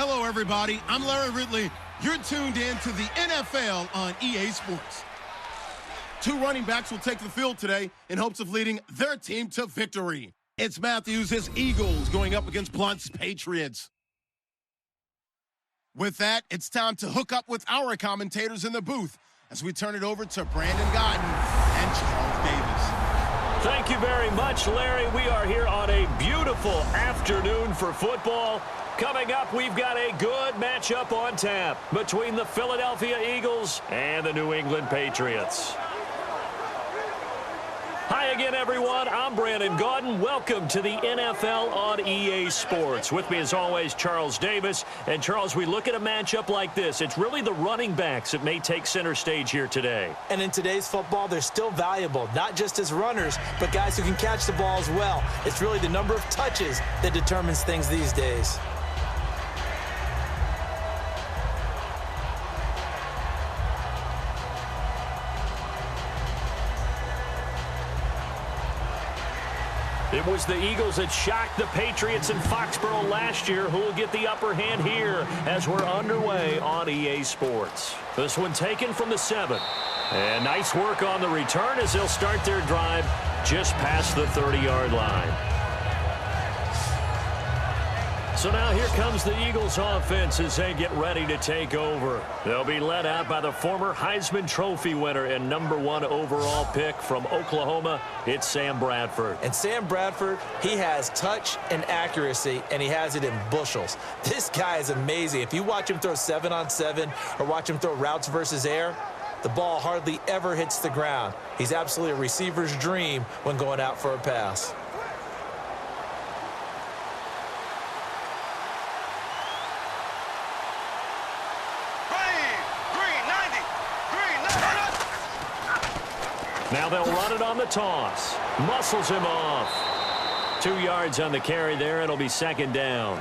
Hello, everybody. I'm Larry Ridley. You're tuned in to the NFL on EA Sports. Two running backs will take the field today in hopes of leading their team to victory. It's Matthews, his Eagles, going up against Blunt's Patriots. With that, it's time to hook up with our commentators in the booth as we turn it over to Brandon Godden and Charles Davis. Thank you very much, Larry. We are here on a beautiful afternoon for football. Coming up, we've got a good matchup on tap between the Philadelphia Eagles and the New England Patriots. Hi again, everyone. I'm Brandon Gaudin. Welcome to the NFL on EA Sports. With me, as always, Charles Davis. And, Charles, we look at a matchup like this. It's really the running backs that may take center stage here today. And in today's football, they're still valuable, not just as runners, but guys who can catch the ball as well. It's really the number of touches that determines things these days. It was the Eagles that shocked the Patriots in Foxborough last year, who will get the upper hand here as we're underway on EA Sports. This one taken from the 7. And nice work on the return as they'll start their drive just past the 30-yard line. So now here comes the Eagles offense as they get ready to take over. They'll be led out by the former Heisman Trophy winner and #1 overall pick from Oklahoma. It's Sam Bradford. And Sam Bradford, he has touch and accuracy, and he has it in bushels. This guy is amazing. If you watch him throw 7-on-7 or watch him throw routes versus air, the ball hardly ever hits the ground. He's absolutely a receiver's dream when going out for a pass. Now they'll run it on the toss. Muscles him off. 2 yards on the carry there. It'll be second down.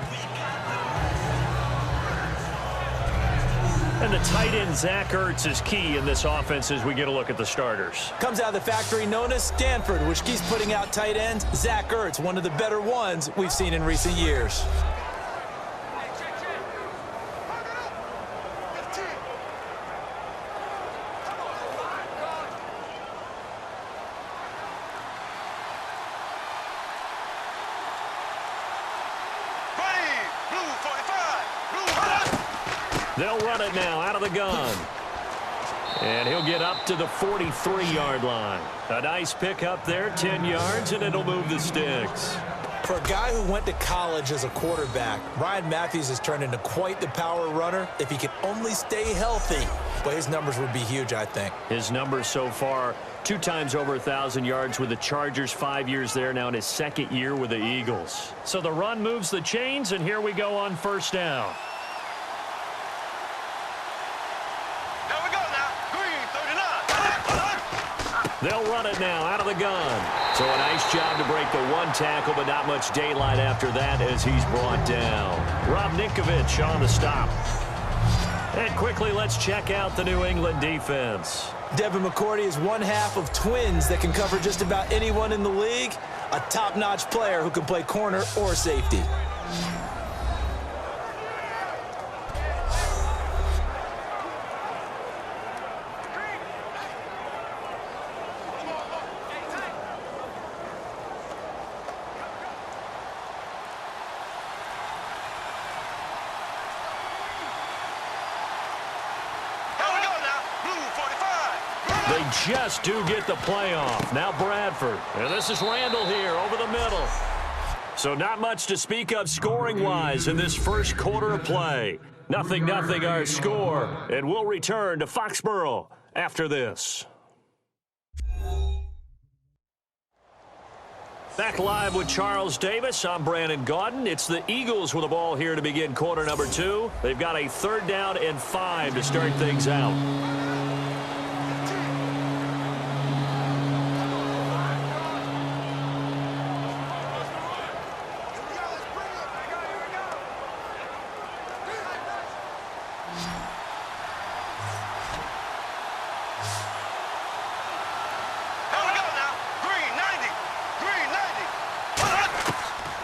And the tight end, Zach Ertz, is key in this offense as we get a look at the starters. Comes out of the factory known as Stanford, which keeps putting out tight ends. Zach Ertz, one of the better ones we've seen in recent years. They'll run it now out of the gun. And he'll get up to the 43-yard line. A nice pick up there, 10 yards, and it'll move the sticks. For a guy who went to college as a quarterback, Ryan Matthews has turned into quite the power runner. If he could only stay healthy, but his numbers would be huge, I think. His numbers so far, 2 times over 1,000 yards with the Chargers, 5 years there now in his second year with the Eagles. So the run moves the chains, and here we go on first down. They'll run it now out of the gun. So a nice job to break the 1 tackle, but not much daylight after that as he's brought down. Rob Ninkovich on the stop. And quickly, let's check out the New England defense. Devin McCourty is one half of twins that can cover just about anyone in the league. A top-notch player who can play corner or safety. They just do get the play off. Now Bradford. And this is Randall here over the middle. So not much to speak of scoring-wise in this first quarter of play. 0-0 our score. And we'll return to Foxborough after this. Back live with Charles Davis. I'm Brandon Gaudin. It's the Eagles with the ball here to begin quarter number 2. They've got a 3rd down and 5 to start things out.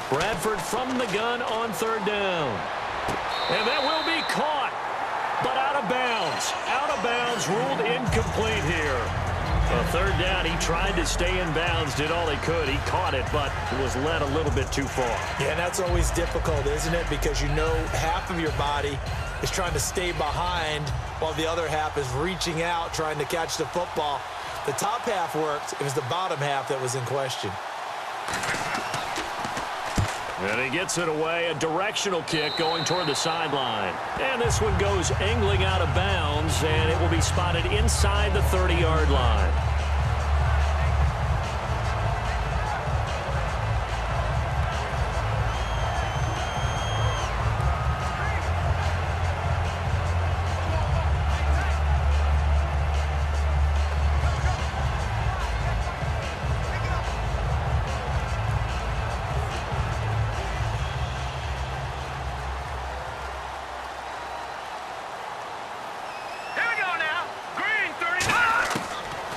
Bradford from the gun on 3rd down. And that will be caught, but out of bounds. Out of bounds, ruled incomplete here. A third down, he tried to stay in bounds, did all he could. He caught it, but was led a little bit too far. Yeah, and that's always difficult, isn't it? Because you know half of your body is trying to stay behind while the other half is reaching out, trying to catch the football. The top half worked. It was the bottom half that was in question. And he gets it away, a directional kick going toward the sideline. And this one goes angling out of bounds, and it will be spotted inside the 30-yard line.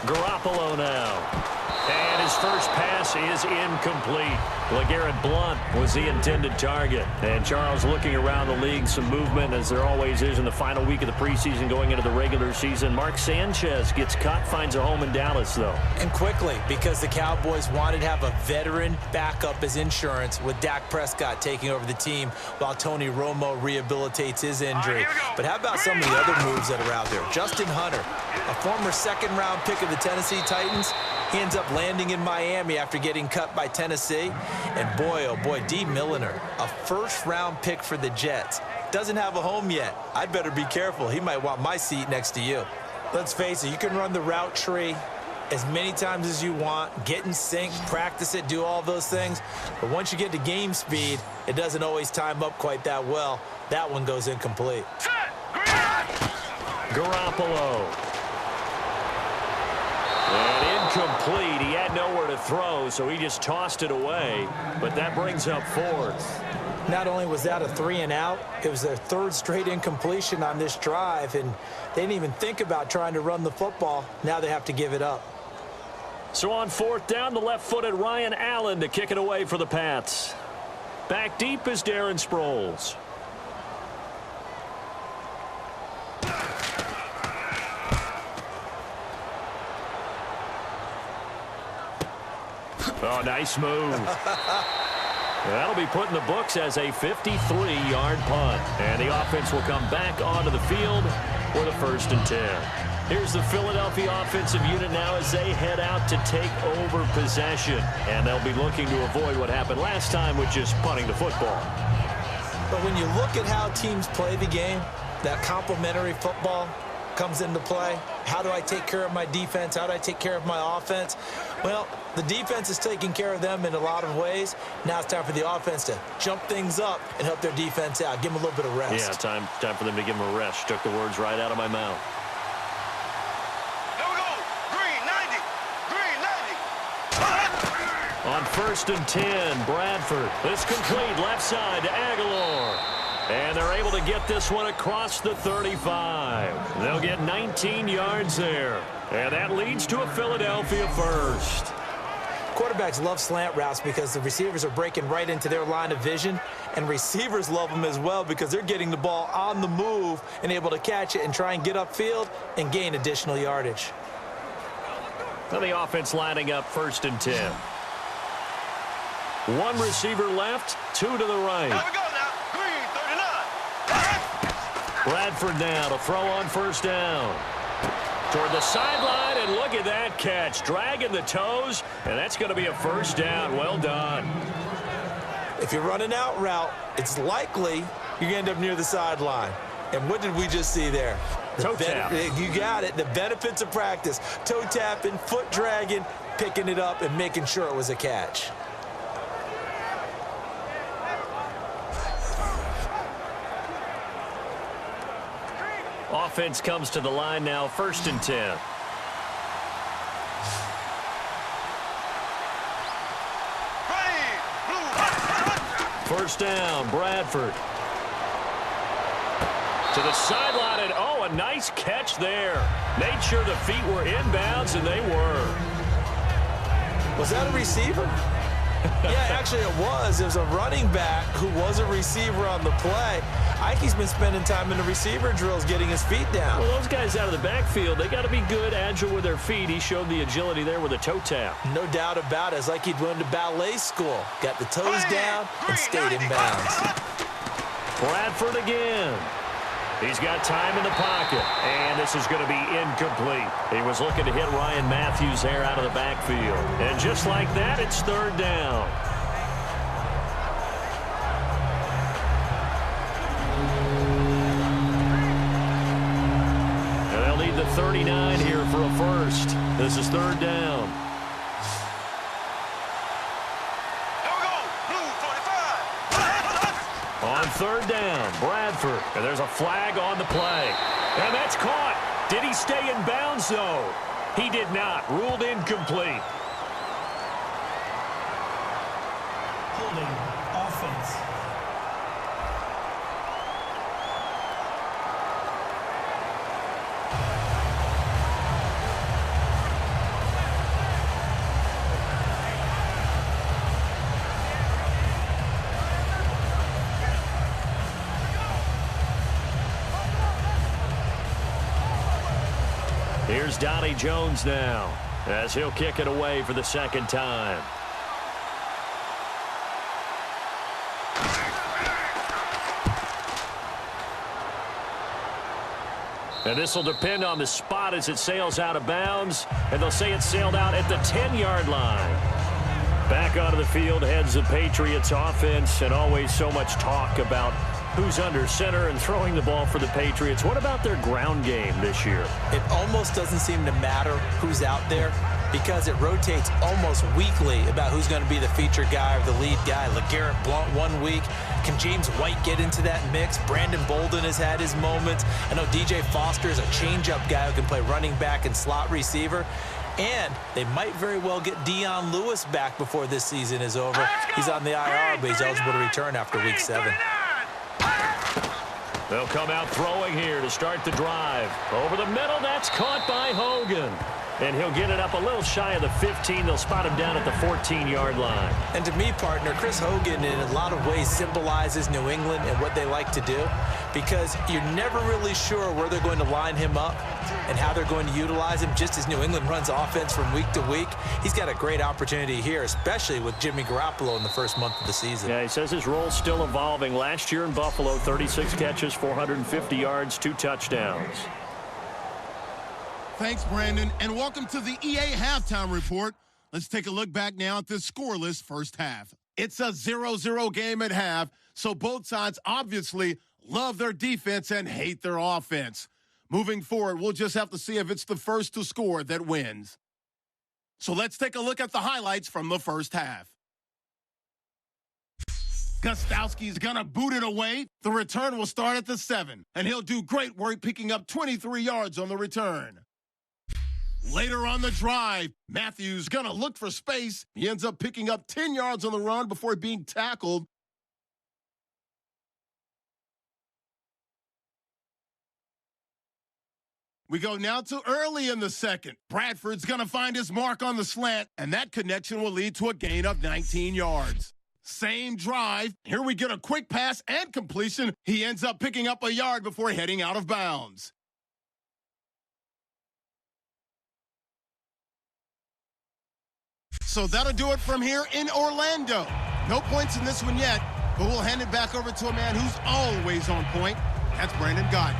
Garoppolo now. And his first pass is incomplete. LeGarrette Blount was the intended target. And Charles, looking around the league, some movement, as there always is in the final week of the preseason going into the regular season. Mark Sanchez gets cut, finds a home in Dallas, though. And quickly, because the Cowboys wanted to have a veteran backup as insurance with Dak Prescott taking over the team while Tony Romo rehabilitates his injury. But how about some of the other moves that are out there? Justin Hunter, a former second-round pick of the Tennessee Titans, he ends up landing in Miami after getting cut by Tennessee. And boy, oh boy, D. Milliner, a first-round pick for the Jets. Doesn't have a home yet. I'd better be careful. He might want my seat next to you. Let's face it, you can run the route tree as many times as you want, get in sync, practice it, do all those things. But once you get to game speed, it doesn't always time up quite that well. That one goes incomplete. Garoppolo. And incomplete. He had nowhere to throw, so he just tossed it away. But that brings up fourth. Not only was that a 3-and-out, it was their third straight incompletion on this drive, and they didn't even think about trying to run the football. Now they have to give it up. So on fourth down, the left-footed Ryan Allen to kick it away for the Pats. Back deep is Darren Sproles. Oh, nice move. That'll be put in the books as a 53-yard punt. And the offense will come back onto the field for the 1st and 10. Here's the Philadelphia offensive unit now as they head out to take over possession. And they'll be looking to avoid what happened last time with just punting the football. But when you look at how teams play the game, that complementary football comes into play. How do I take care of my defense? How do I take care of my offense? Well, the defense is taking care of them in a lot of ways. Now it's time for the offense to jump things up and help their defense out. Give them a little bit of rest. Yeah, time for them to give them a rest. Took the words right out of my mouth. There we go. Green 90. Green 90. On 1st and 10, Bradford. It's complete left side to Aguilar. And they're able to get this one across the 35. They'll get 19 yards there. And that leads to a Philadelphia first. Quarterbacks love slant routes because the receivers are breaking right into their line of vision. And receivers love them as well because they're getting the ball on the move and able to catch it and try and get upfield and gain additional yardage. Now the offense lining up 1st and 10. One receiver left, 2 to the right. There we go now. Green 39. Bradford now to throw on 1st down. Toward the sideline, and look at that catch. Dragging the toes, and that's going to be a 1st down. Well done. If you're running out route, it's likely you're going to end up near the sideline. And what did we just see there? Toe tap. You got it. The benefits of practice. Toe tapping, foot dragging, picking it up, and making sure it was a catch. Offense comes to the line now, 1st and 10. First down, Bradford. To the sideline, and oh, a nice catch there. Made sure the feet were inbounds, and they were. Was that a receiver? Yeah, actually it was. It was a running back who was a receiver on the play. I think he's been spending time in the receiver drills getting his feet down. Well, those guys out of the backfield, they got to be good, agile with their feet. He showed the agility there with a toe tap. No doubt about it. It's like he'd went to ballet school. Got the toes down and stayed in bounds. Bradford again. He's got time in the pocket, and this is going to be incomplete. He was looking to hit Ryan Matthews there out of the backfield. And just like that, it's third down. And they'll need the 39 here for a first. This is third down. On third down, Bradford, and there's a flag on the play. And that's caught. Did he stay in bounds, though? He did not. Ruled incomplete. Holding offense. Here's Donnie Jones now, as he'll kick it away for the second time. And this will depend on the spot as it sails out of bounds, and they'll say it sailed out at the 10-yard line. Back onto the field heads the Patriots offense, and always so much talk about who's under center and throwing the ball for the Patriots. What about their ground game this year? It almost doesn't seem to matter who's out there because it rotates almost weekly about who's going to be the feature guy or the lead guy. LeGarrette Blount 1 week. Can James White get into that mix? Brandon Bolden has had his moments. I know DJ Foster is a change-up guy who can play running back and slot receiver. And they might very well get Dion Lewis back before this season is over. He's on the IR, but he's eligible to return after week 7. They'll come out throwing here to start the drive. Over the middle, that's caught by Hogan. And he'll get it up a little shy of the 15. They'll spot him down at the 14-yard line. And to me, partner, Chris Hogan in a lot of ways symbolizes New England and what they like to do because you're never really sure where they're going to line him up and how they're going to utilize him. Just as New England runs offense from week to week, he's got a great opportunity here, especially with Jimmy Garoppolo in the first month of the season. Yeah, he says his role's still evolving. Last year in Buffalo, 36 catches, 450 yards, 2 touchdowns. Thanks, Brandon, and welcome to the EA Halftime Report. Let's take a look back now at this scoreless first half. It's a 0-0 game at half, so both sides obviously love their defense and hate their offense. Moving forward, we'll just have to see if it's the first to score that wins. So let's take a look at the highlights from the first half. Gostowski's gonna boot it away. The return will start at the 7, and he'll do great work picking up 23 yards on the return. Later on the drive, Matthews gonna look for space. He ends up picking up 10 yards on the run before being tackled. We go now to early in the second. Bradford's gonna find his mark on the slant, and that connection will lead to a gain of 19 yards. Same drive. Here we get a quick pass and completion. He ends up picking up a yard before heading out of bounds. So that'll do it from here in Orlando. No points in this one yet, but we'll hand it back over to a man who's always on point. That's Brandon Gott.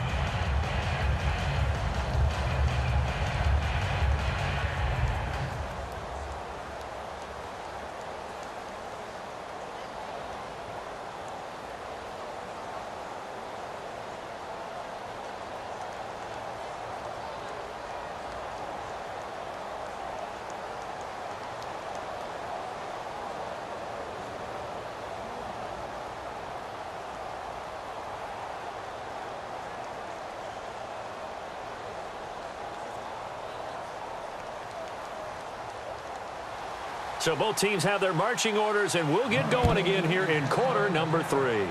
So both teams have their marching orders, and we'll get going again here in quarter number 3.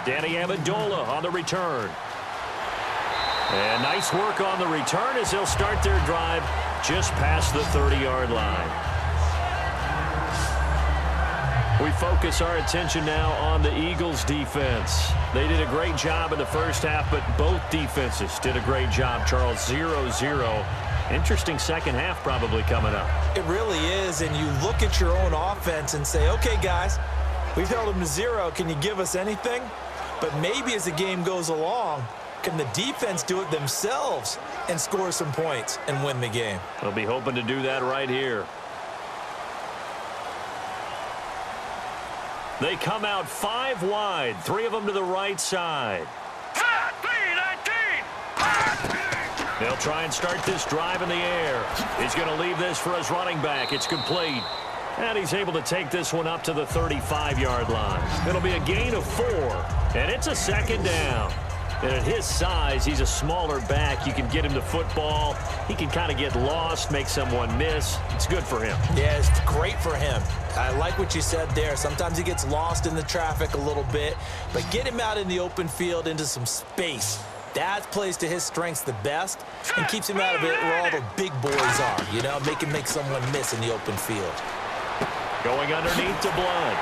Danny Amendola on the return. And nice work on the return as they'll start their drive just past the 30-yard line. We focus our attention now on the Eagles' defense. They did a great job in the first half, but both defenses did a great job, Charles. 0-0. Interesting second half probably coming up. It really is, and you look at your own offense and say, okay, guys, we've held them to 0. Can you give us anything? But maybe as the game goes along, can the defense do it themselves and score some points and win the game? They'll be hoping to do that right here. They come out 5 wide, 3 of them to the right side. They'll try and start this drive in the air. He's going to leave this for his running back. It's complete. And he's able to take this one up to the 35-yard line. It'll be a gain of 4, and it's a second down. And at his size, he's a smaller back. You can get him the football. He can kind of get lost, make someone miss. It's good for him. Yeah, it's great for him. I like what you said there. Sometimes he gets lost in the traffic a little bit, but get him out in the open field into some space. That plays to his strengths the best and keeps him out of it where all the big boys are. You know, make someone miss in the open field. Going underneath to Blood.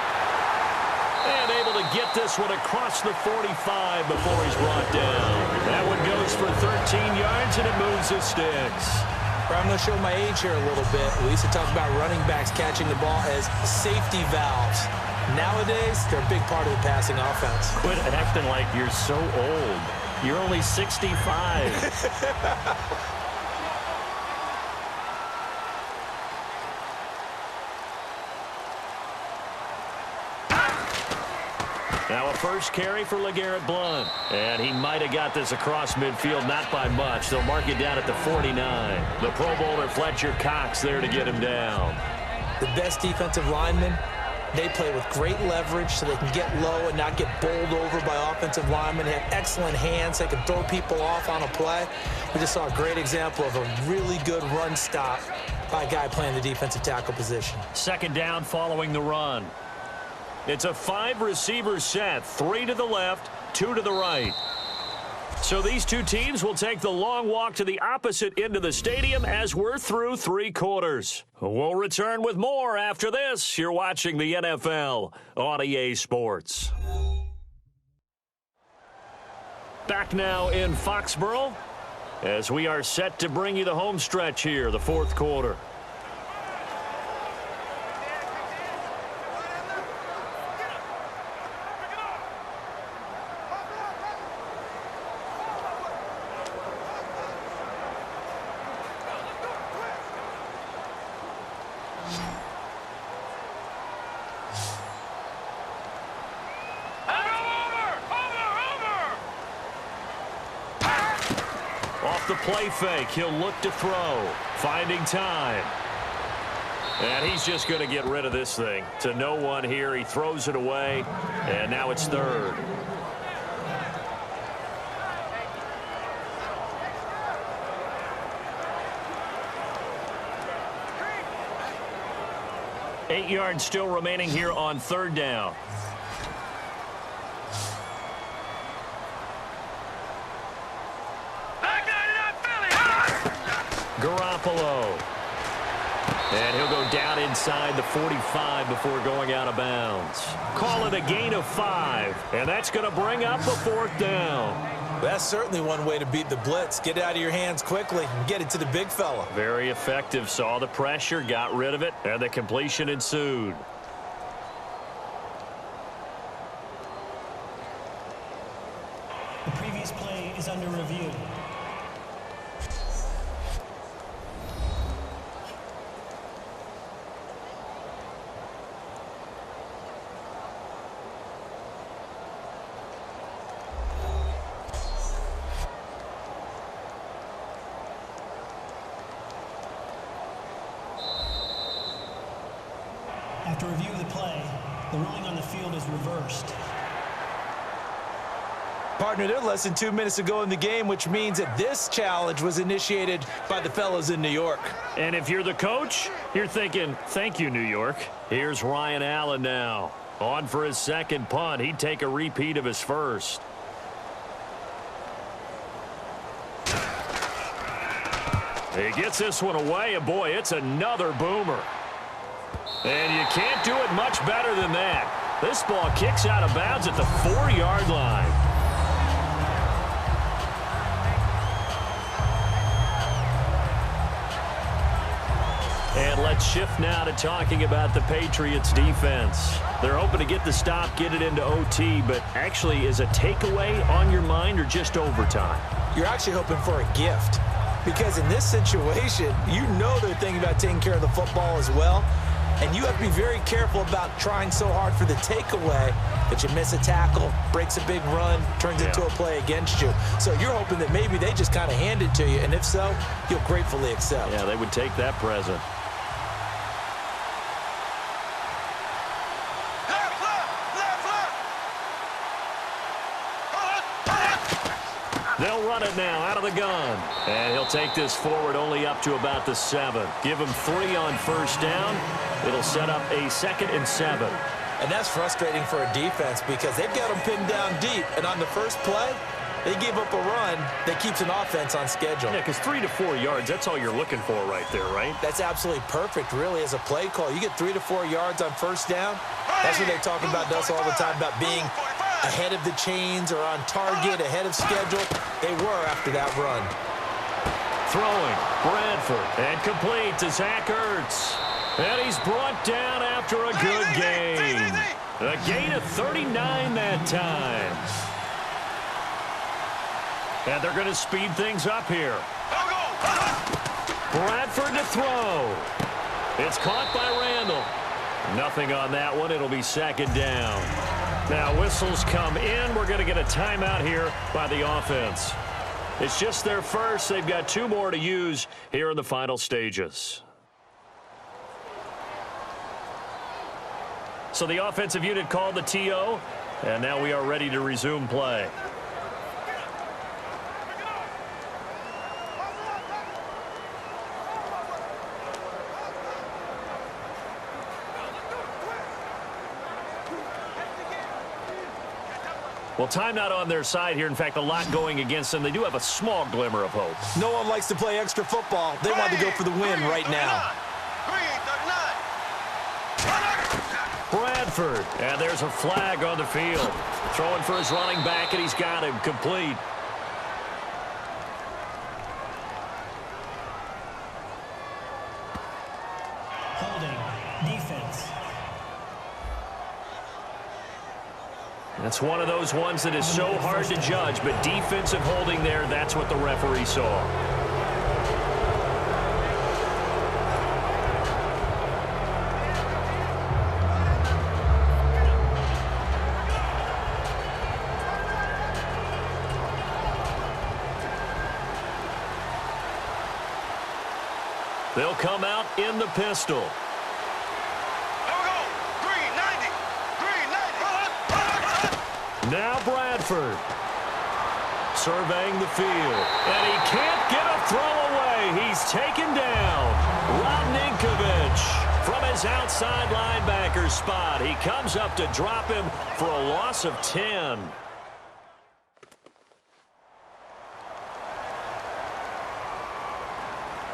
And able to get this one across the 45 before he's brought down. That one goes for 13 yards, and it moves the sticks. I'm going to show my age here a little bit. We used to talk about running backs catching the ball as safety valves. Nowadays, they're a big part of the passing offense. Quit acting like you're so old. You're only 65. Now a first carry for LeGarrette Blount. And he might have got this across midfield, not by much. They'll mark it down at the 49. The Pro Bowler Fletcher Cox there to get him down. The best defensive linemen, they play with great leverage so they can get low and not get bowled over by offensive linemen. They have excellent hands. They can throw people off on a play. We just saw a great example of a really good run stop by a guy playing the defensive tackle position. Second down following the run. It's a 5-receiver set, 3 to the left, 2 to the right. So these two teams will take the long walk to the opposite end of the stadium as we're through 3 quarters. We'll return with more after this. You're watching the NFL on EA Sports. Back now in Foxborough as we are set to bring you the home stretch here, the 4th quarter. The play fake. He'll look to throw. Finding time. And he's just going to get rid of this thing. To no one here. He throws it away. And now it's 3rd. Eight yards still remaining here on 3rd down. Garoppolo. And he'll go down inside the 45 before going out of bounds. Call it a gain of 5. And that's going to bring up a 4th down. That's certainly one way to beat the blitz. Get it out of your hands quickly and get it to the big fella. Very effective. Saw the pressure, got rid of it, and the completion ensued. The previous play is under review. After review of the play, the ruling on the field is reversed. Partner, they're less than 2 minutes ago in the game, which means that this challenge was initiated by the fellas in New York. And if you're the coach, you're thinking, thank you, New York. Here's Ryan Allen now. On for his 2nd punt. He'd take a repeat of his first. He gets this one away, and boy, it's another boomer. And you can't do it much better than that. This ball kicks out of bounds at the 4-yard line. And let's shift now to talking about the Patriots defense. They're hoping to get the stop, get it into OT, but actually is a takeaway on your mind or just overtime? You're actually hoping for a gift, because in this situation, you know they're thinking about taking care of the football as well, and you have to be very careful about trying so hard for the takeaway that you miss a tackle, breaks a big run, turns into a play against you. So you're hoping that maybe they just kind of hand it to you, and if so, you'll gratefully accept. Yeah, they would take that present. They'll run it now out of the gun. And he'll take this forward only up to about the 7. Give him 3 on first down. It'll set up a 2nd and 7. And that's frustrating for a defense because they've got them pinned down deep. And on the first play, they give up a run that keeps an offense on schedule. Yeah, because 3 to 4 yards, that's all you're looking for right there, right? That's absolutely perfect, really, as a play call. You get 3 to 4 yards on first down. That's what they talk about us all the time, about being ahead of the chains or on target, ahead of schedule. They were after that run. Throwing, Bradford, and complete to Zach Ertz. And he's brought down after a good gain. A gain of 39 that time. And they're going to speed things up here. Bradford to throw. It's caught by Randall. Nothing on that one. It'll be 2nd down. Now whistles come in. We're going to get a timeout here by the offense. It's just their first. They've got 2 more to use here in the final stages. So the offensive unit called the TO, and now we are ready to resume play. Well, time not on their side here. In fact, a lot going against them. They do have a small glimmer of hope. No one likes to play extra football. They want to go for the win right now. Bradford, and there's a flag on the field. Throwing for his running back, and he's got him complete. Holding, defense. That's one of those ones that is so hard to judge, but defensive holding there, that's what the referee saw. They'll come out in the pistol. Now Bradford surveying the field, and he can't get a throw away. He's taken down. Rodninkovich from his outside linebacker spot. He comes up to drop him for a loss of 10.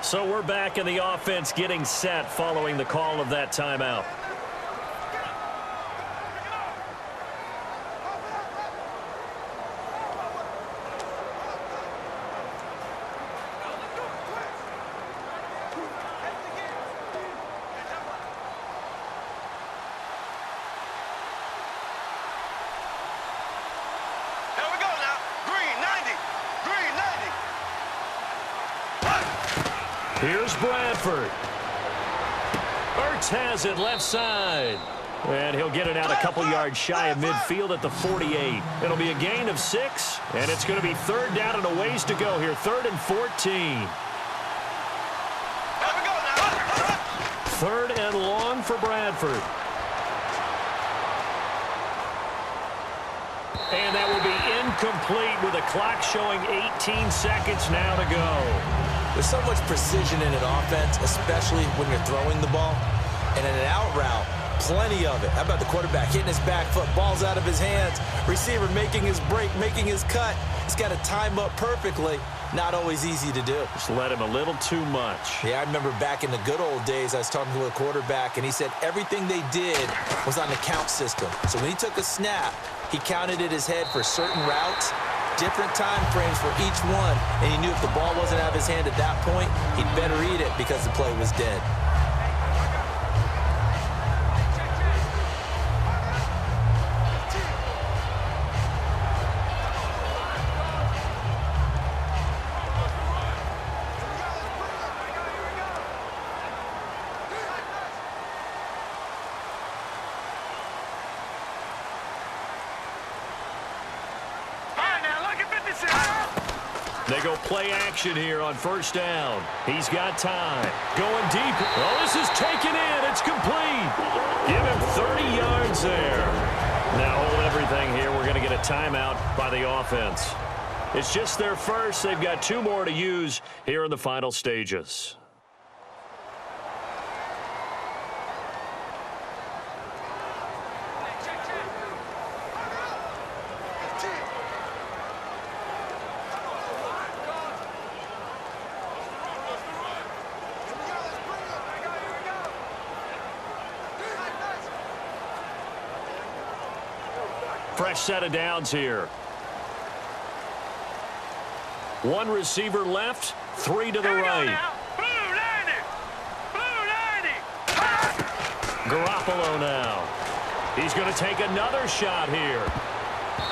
So we're back in the offense getting set following the call of that timeout. Here's Bradford. Ertz has it left side. And he'll get it out a couple yards shy of midfield at the 48. It'll be a gain of 6, and it's going to be 3rd down and a ways to go here. 3rd and 14. 3rd and long for Bradford. And that will be incomplete with a clock showing 18 seconds now to go. There's so much precision in an offense, especially when you're throwing the ball. And in an out route, plenty of it. How about the quarterback hitting his back foot, ball's out of his hands, receiver making his break, making his cut. He's got to time up perfectly, Not always easy to do. Just let him a little too much. Yeah, I remember back in the good old days, I was talking to a quarterback, and he said everything they did was on the count system. So when he took a snap, he counted in his head for certain routes, different time frames for each one, and he knew if the ball wasn't out of his hand at that point, he'd better eat it because the play was dead. They go play action here on first down. He's got time. Going deep. Oh, this is taken in. It's complete. Give him 30 yards there. Now hold everything here. We're going to get a timeout by the offense. It's just their first. They've got 2 more to use here in the final stages. Fresh set of downs here. 1 receiver left, 3 to the right. Garoppolo now. He's going to take another shot here.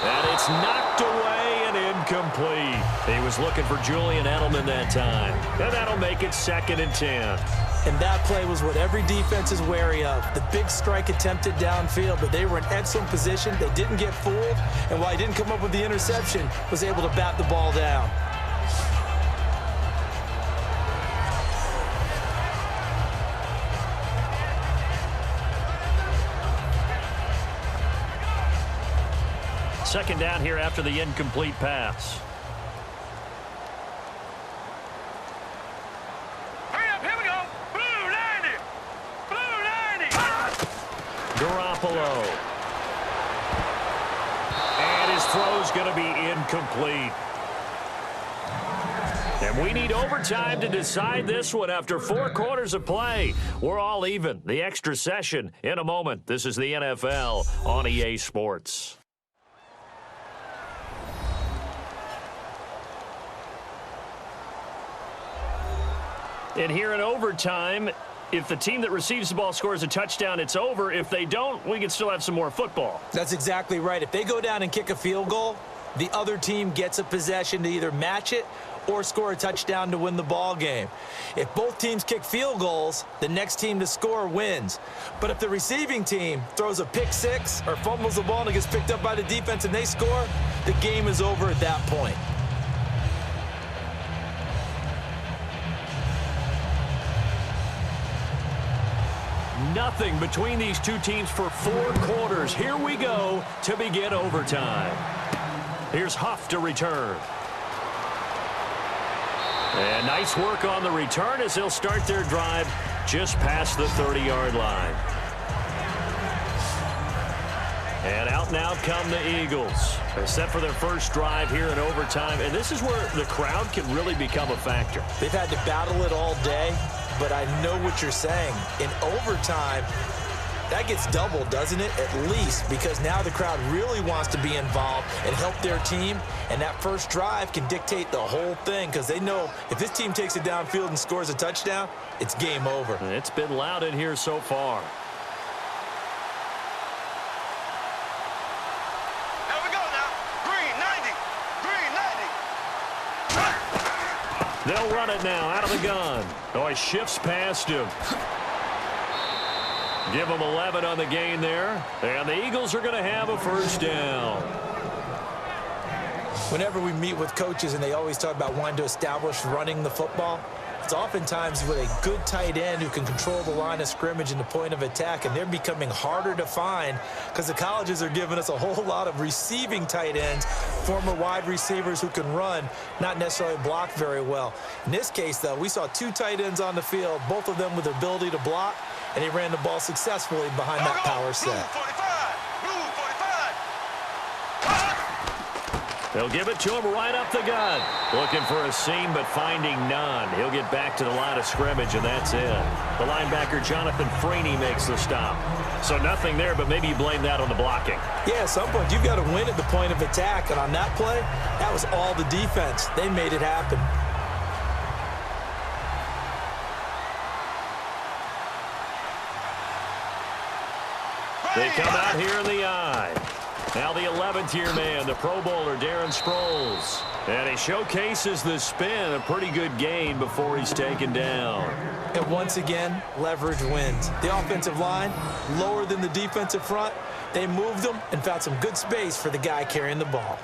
And it's knocked away and incomplete. He was looking for Julian Edelman that time. And that'll make it 2nd and 10. And that play was what every defense is wary of. The big strike attempted downfield, but they were in excellent position. They didn't get fooled, and while he didn't come up with the interception, was able to bat the ball down. Second down here after the incomplete pass. Garoppolo. And his throw's going to be incomplete. And we need overtime to decide this one after 4 quarters of play. We're all even. The extra session in a moment. This is the NFL on EA Sports. And here in overtime, if the team that receives the ball scores a touchdown, it's over. If they don't, we can still have some more football. That's exactly right. If they go down and kick a field goal, the other team gets a possession to either match it or score a touchdown to win the ball game. If both teams kick field goals, the next team to score wins. But if the receiving team throws a pick six or fumbles the ball and it gets picked up by the defense and they score, the game is over at that point. Nothing between these two teams for 4 quarters. Here we go to begin overtime. Here's Huff to return. And nice work on the return as they'll start their drive just past the 30-yard line. And out now come the Eagles. They're set for their first drive here in overtime. And this is where the crowd can really become a factor. They've had to battle it all day, but I know what you're saying. In overtime, that gets doubled, doesn't it? At least, because now the crowd really wants to be involved and help their team. And that first drive can dictate the whole thing because they know if this team takes it downfield and scores a touchdown, it's game over. It's been loud in here so far. Here we go now. Green 90. Green 90. They'll run it now out of the gun. Oh, he shifts past him. Give them 11 on the gain there. And the Eagles are going to have a first down. Whenever we meet with coaches and they always talk about wanting to establish running the football, it's oftentimes with a good tight end who can control the line of scrimmage and the point of attack, and they're becoming harder to find because the colleges are giving us a whole lot of receiving tight ends, former wide receivers who can run, not necessarily block very well. In this case, though, we saw 2 tight ends on the field, both of them with the ability to block, and he ran the ball successfully behind that power set. Blue 45. Blue 45. They'll give it to him right up the gut. Looking for a seam, but finding none. He'll get back to the line of scrimmage, and that's it. The linebacker, Jonathan Freeney, makes the stop. So nothing there, but maybe you blame that on the blocking. Yeah, at some point, you've got to win at the point of attack. And on that play, that was all the defense. They made it happen. They come out here in the eye. Now the 11th year man, the Pro Bowler, Darren Sproles. And he showcases the spin, a pretty good gain before he's taken down. And once again, leverage wins. The offensive line, lower than the defensive front. They moved them and found some good space for the guy carrying the ball.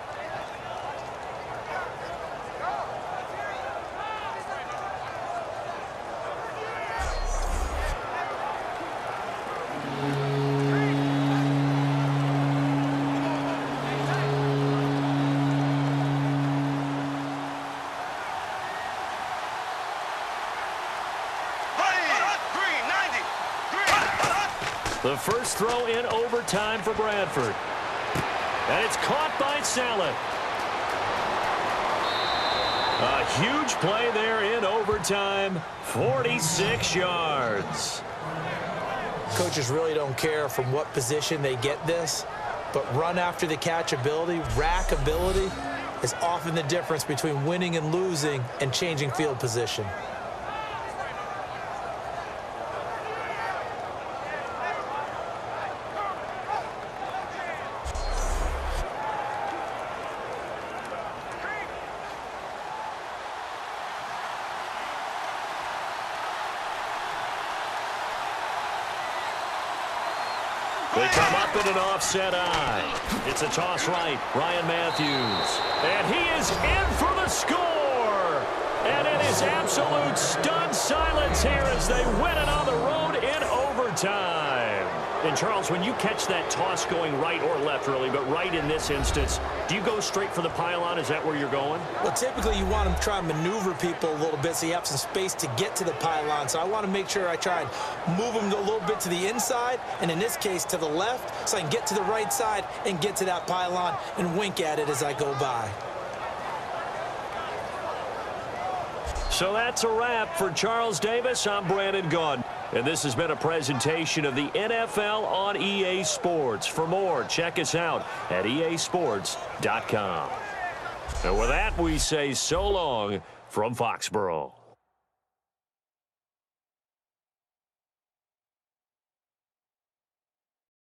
The first throw in overtime for Bradford. And it's caught by Saleh. A huge play there in overtime. 46 yards. Coaches really don't care from what position they get this, but run after the catch ability, rack ability, is often the difference between winning and losing and changing field position. They come up in an offset eye. It's a toss right. Ryan Matthews. And he is in for the score. And it is absolute stunned silence here as they win it on the road in overtime. And, Charles, when you catch that toss going right or left, really, but right in this instance, do you go straight for the pylon? Is that where you're going? Well, typically you want to try and maneuver people a little bit so you have some space to get to the pylon. So I want to make sure I try and move them a little bit to the inside, and in this case to the left, so I can get to the right side and get to that pylon and wink at it as I go by. So that's a wrap for Charles Davis. I'm Brandon Gaudin. And this has been a presentation of the NFL on EA Sports. For more, check us out at easports.com. And with that, we say so long from Foxborough.